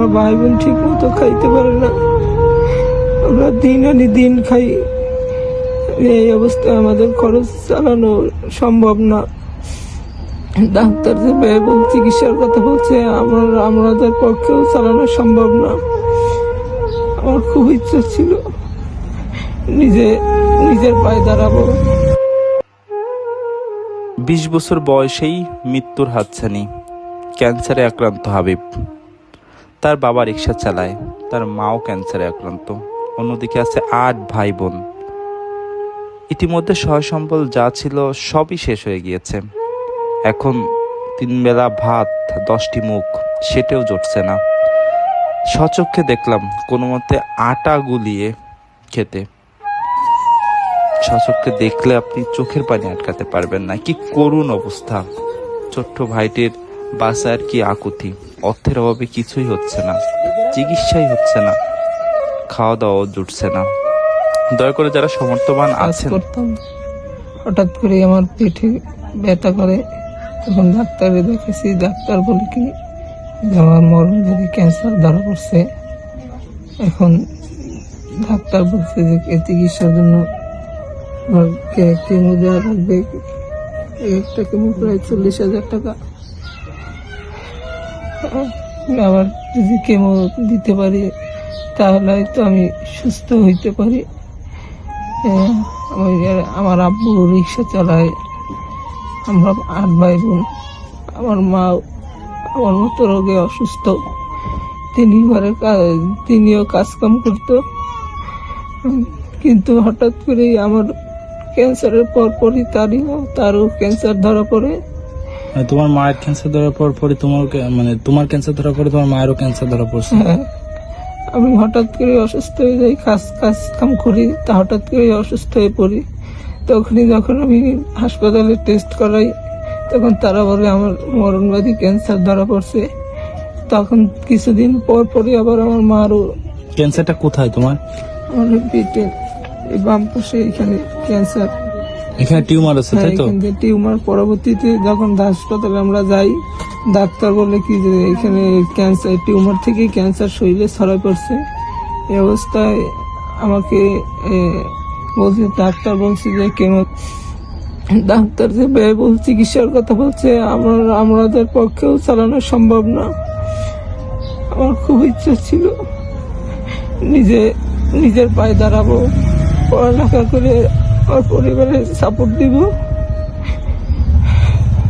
আমার ভাই বোন ঠিক মতো খাইতে পারে না, আমরা দিন আনি দিন খাই। এই অবস্থায় আমাদের খরচ চালানো সম্ভব না। ডাক্তার যে ব্যয়বহুল চিকিৎসার কথা বলছে, আমাদের পক্ষেও চালানো সম্ভব না। আমার খুব ইচ্ছা ছিল নিজের পায়ে দাঁড়াবো। 20 বছর বয়সেই মৃত্যুর হাতছানি। ক্যান্সারে আক্রান্ত হাবিব। তার বাবা রিক্সা চালায়, তার মাও ক্যান্সারে আক্রান্ত। অন্যদিকে আছে 8 ভাই বোন। ইতিমধ্যে সহায় সম্বল যা ছিল সবই শেষ হয়ে গিয়েছে। এখন 3 বেলা ভাত, 10টি মুখ, সেটাও জুটছে না। স্বচক্ষে দেখলাম কোনো মতে আটা গুলিয়ে খেতে। স্বচক্ষে দেখলে আপনি চোখের পানি আটকাতে পারবেন না। কি করুণ অবস্থা। ছোট্ট ভাইটির বাঁচার কি আকুতি। অর্থের অভাবে কিছুই হচ্ছে না, চিকিৎসাই হচ্ছে না, খাওয়া দাওয়াও জুটছে না। দয়া করে যারা সমর্থবান আছেন। হঠাৎ করে আমার পেটে ব্যথা করে, তখন ডাক্তারে দেখেছি। ডাক্তার বলে কি আমার মরণব্যাধি ক্যান্সার ধরা পড়ছে। এখন ডাক্তার বলছে যে চিকিৎসার জন্য কেমো দেওয়া লাগবে। একটা কেমো প্রায় 40,000 টাকা। আবার যদি কেমো দিতে পারি তাহলে হয়তো আমি সুস্থ হইতে পারি। আমার আব্বু রিক্সা চালায়, আমরা 8 ভাই বোন। আমার মা আমার মতো রোগে অসুস্থ, তিনিও কাজকাম করতো। কিন্তু হঠাৎ করে আমার ক্যান্সারের পরপরই তারও ক্যান্সার ধরা পড়ে। তোমার মায়ের ক্যান্সার ধরার পরপরই তোমার ক্যান্সার ধরা পড়ে, তোমার মায়েরও ক্যান্সার ধরা পড়ছে। হ্যাঁ, আমি হঠাৎ করে অসুস্থ হয়ে যাই, কাজ কাম করি, তা হঠাৎ করে অসুস্থ হয়ে পড়ি। তখনই যখন আমি হাসপাতালে টেস্ট করাই, তখন তারা বলে আমার মরণব্যাধি ক্যান্সার ধরা পড়ছে। তখন কিছুদিন পরই আবার আমার মারও। ক্যান্সারটা কোথায় তোমার? আমার পেটে এই বাম পাশে এখানে ক্যান্সার। এখানে টিউমার আছে, তাই তো? টিউমার। পরবর্তীতে যখন হাসপাতালে আমরা যাই, ডাক্তার বলে কি যে এখানে ক্যান্সার, টিউমার থেকে ক্যান্সার শরীরে ছড়ায় পড়ছে। এই অবস্থায় আমাকে ডাক্তার বলছে যে কেমো। ডাক্তার যে ব্যয়বহুল চিকিৎসার কথা বলছে, আমাদের পক্ষেও চালানো সম্ভব না। আমার খুব ইচ্ছা ছিল নিজের পায়ে দাঁড়াবো, পড়ালেখা করে আমার পরিবারের সাপোর্ট দিব।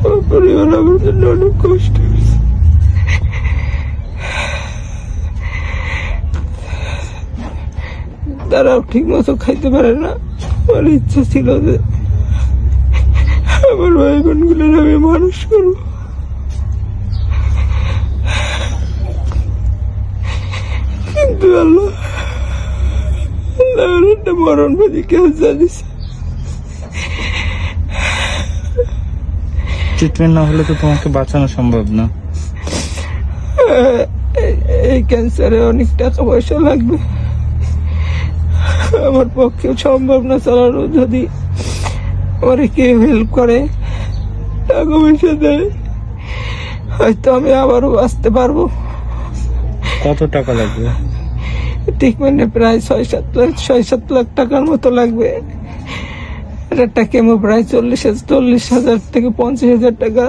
আমার পরিবার আমার জন্য অনেক কষ্ট হয়েছে। তারাও ঠিক মতো খাইতে পারে না। আমার ইচ্ছা ছিল যে আমার ভাই বোন গুলোর আমি মানুষ করবো। কিন্তু আল্লাহ একটা মরণব্যাধি ক্যান্সার দিছে। ট্রিটমেন্ট না হলে তো তোমাকে বাঁচানো সম্ভব না। এই ক্যান্সারে অনেক টাকা পয়সা লাগবে, আমার পক্ষে সম্ভব না চালানো। যদি আমার কেউ হেল্প করে, টাকা পয়সা দেয়, হয়তো আমি আবারও বাঁচতে পারবো। কত টাকা লাগবে? ট্রিটমেন্টে প্রায় 6-7 লাখ টাকার মতো লাগবে। একটা কেমো প্রায় 40,000 থেকে 50,000 টাকা।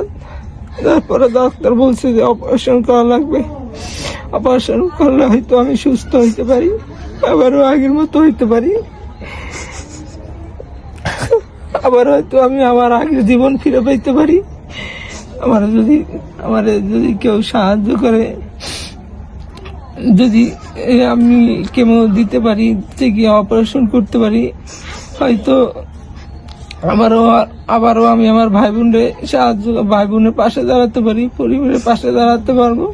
তারপরে ডাক্তার বলছে যে অপারেশন করা লাগবে। অপারেশন করলে হয়তো আমি সুস্থ হইতে পারি, আবারও আগের মতো হইতে পারি। আবার হয়তো আমি আমার আগের জীবন ফিরে পাইতে পারি। আমার যদি কেউ সাহায্য করে, যদি আমি কেমো দিতে পারি, থেকে অপারেশন করতে পারি, হয়তো আবারও আমি আমার ভাই বোনের পাশে দাঁড়াতে পারি, পরিবারের পাশে দাঁড়াতে পারবো।